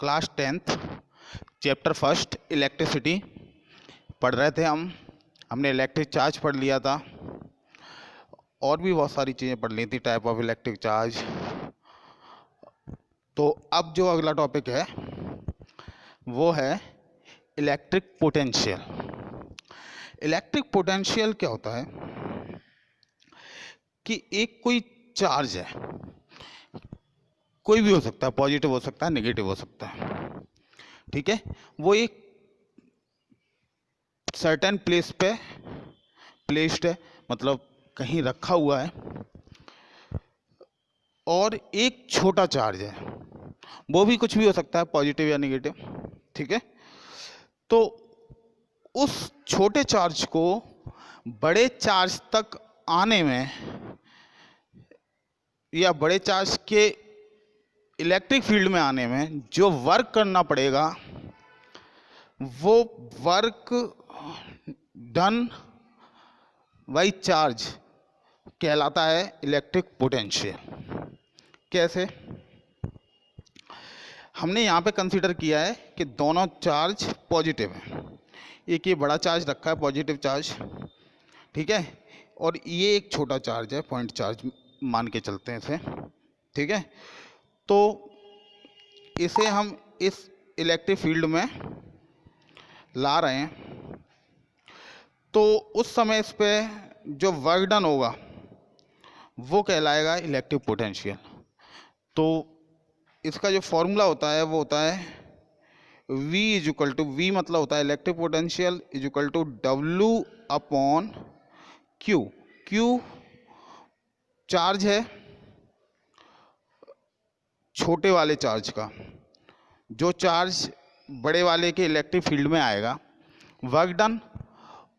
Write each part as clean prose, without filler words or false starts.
Class 10th chapter first electricity पढ़ रहे थे हमने इलेक्ट्रिक चार्ज पढ़ लिया था और भी बहुत सारी चीज़ें पढ़ ली थी, टाइप ऑफ इलेक्ट्रिक चार्ज। तो अब जो अगला टॉपिक है वो है इलेक्ट्रिक पोटेंशियल। इलेक्ट्रिक पोटेंशियल क्या होता है कि एक कोई चार्ज है, कोई भी हो सकता है, पॉजिटिव हो सकता है, नेगेटिव हो सकता है, ठीक है। वो एक सर्टेन प्लेस पे प्लेस्ड है, मतलब कहीं रखा हुआ है, और एक छोटा चार्ज है, वो भी कुछ भी हो सकता है, पॉजिटिव या नेगेटिव, ठीक है। तो उस छोटे चार्ज को बड़े चार्ज तक आने में या बड़े चार्ज के इलेक्ट्रिक फील्ड में आने में जो वर्क करना पड़ेगा वो वर्क डन बाई चार्ज कहलाता है इलेक्ट्रिक पोटेंशियल। कैसे? हमने यहाँ पे कंसीडर किया है कि दोनों चार्ज पॉजिटिव हैं, एक ये बड़ा चार्ज रखा है पॉजिटिव चार्ज, ठीक है, और ये एक छोटा चार्ज है, पॉइंट चार्ज मान के चलते हैं इसे, ठीक है। तो इसे हम इस इलेक्ट्रिक फील्ड में ला रहे हैं, तो उस समय इस पे जो वर्क डन होगा वो कहलाएगा इलेक्ट्रिक पोटेंशियल। तो इसका जो फॉर्मूला होता है वो होता है V is equal to, V मतलब होता है electric potential is equal to W upon Q। Q charge है छोटे वाले चार्ज का, जो चार्ज बड़े वाले के इलेक्ट्रिक फील्ड में आएगा, वर्क डन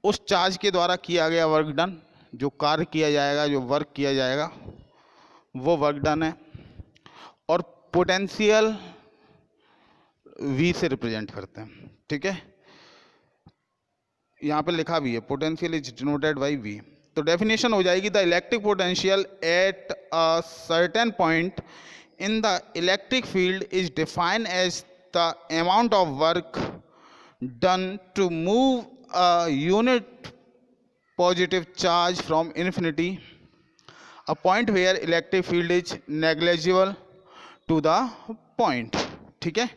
उस चार्ज के द्वारा किया गया वर्क डन, जो कार्य किया जाएगा, जो वर्क किया जाएगा वो वर्क डन है, और पोटेंशियल V से रिप्रेजेंट करते हैं, ठीक है। यहाँ पे लिखा भी है potential is denoted by V। तो डेफिनेशन हो जाएगी the electric potential at a certain point in the electric field is defined as the amount of work done to move a unit positive charge from infinity, a point where electric field is negligible to the point, ठीक है।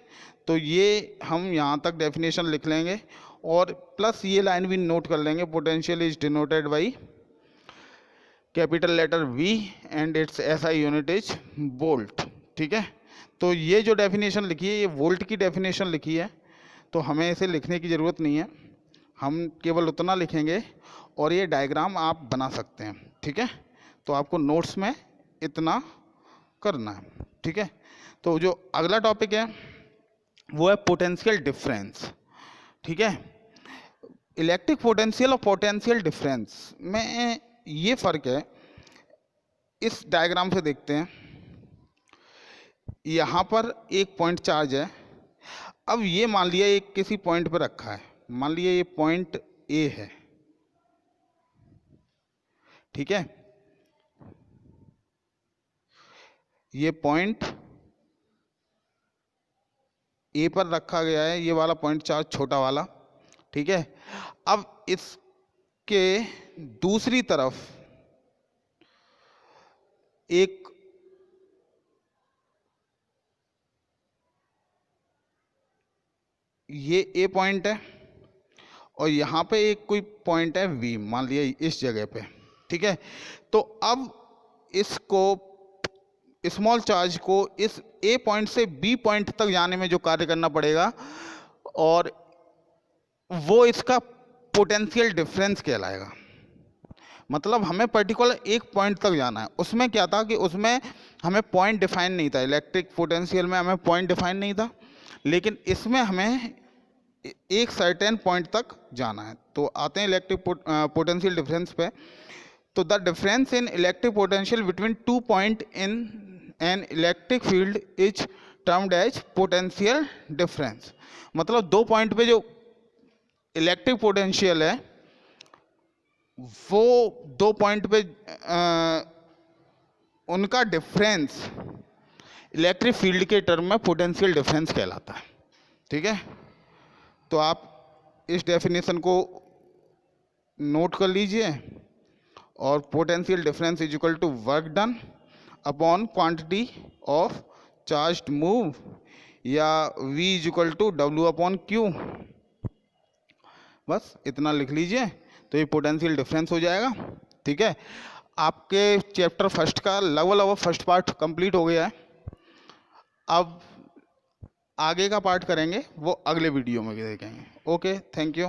तो ये हम यहाँ तक definition लिख लेंगे और प्लस ये लाइन भी नोट कर लेंगे, potential is denoted by capital letter V and its SI unit is volt, ठीक है। तो ये जो डेफिनेशन लिखी है ये वोल्ट की डेफिनेशन लिखी है, तो हमें इसे लिखने की ज़रूरत नहीं है, हम केवल उतना लिखेंगे और ये डायग्राम आप बना सकते हैं, ठीक है। तो आपको नोट्स में इतना करना है, ठीक है। तो जो अगला टॉपिक है वो है पोटेंशियल डिफरेंस, ठीक है। इलेक्ट्रिक पोटेंशियल और पोटेंशियल डिफरेंस में ये फ़र्क है, इस डायग्राम से देखते हैं। यहाँ पर एक पॉइंट चार्ज है, अब ये मान लिया एक किसी पॉइंट पर रखा है, मान लिया ये पॉइंट A है, ठीक है। ये पॉइंट A पर रखा गया है, ये वाला पॉइंट चार्ज छोटा वाला, ठीक है। अब इसके दूसरी तरफ एक ये A पॉइंट है और यहाँ पे एक कोई पॉइंट है V, मान लिया इस जगह पे, ठीक है। तो अब इसको स्मॉल चार्ज को इस A पॉइंट से B पॉइंट तक जाने में जो कार्य करना पड़ेगा और वो इसका पोटेंशियल डिफरेंस कहलाएगा। मतलब हमें पर्टिकुलर एक पॉइंट तक जाना है, उसमें क्या था कि उसमें हमें पॉइंट डिफाइन नहीं था, इलेक्ट्रिक पोटेंशियल में हमें पॉइंट डिफाइन नहीं था, लेकिन इसमें हमें एक सर्टेन पॉइंट तक जाना है। तो आते हैं इलेक्ट्रिक पोटेंशियल डिफरेंस पे। तो the difference in electric potential between two point in an electric field is termed as potential difference. मतलब दो पॉइंट पे जो इलेक्ट्रिक पोटेंशियल है वो दो पॉइंट पे उनका डिफरेंस इलेक्ट्रिक फील्ड के टर्म में पोटेंशियल डिफरेंस कहलाता है। ठीक है, तो आप इस डेफिनेशन को नोट कर लीजिए, और potential difference is equal to work done upon quantity of charged move, या V is equal to W upon Q। बस इतना लिख लीजिए तो ये पोटेंशियल डिफरेंस हो जाएगा। ठीक है, आपके चैप्टर फर्स्ट का लगभग फर्स्ट पार्ट कंप्लीट हो गया है। अब आगे का पार्ट करेंगे वो अगले वीडियो में देखेंगे। Okay, thank you.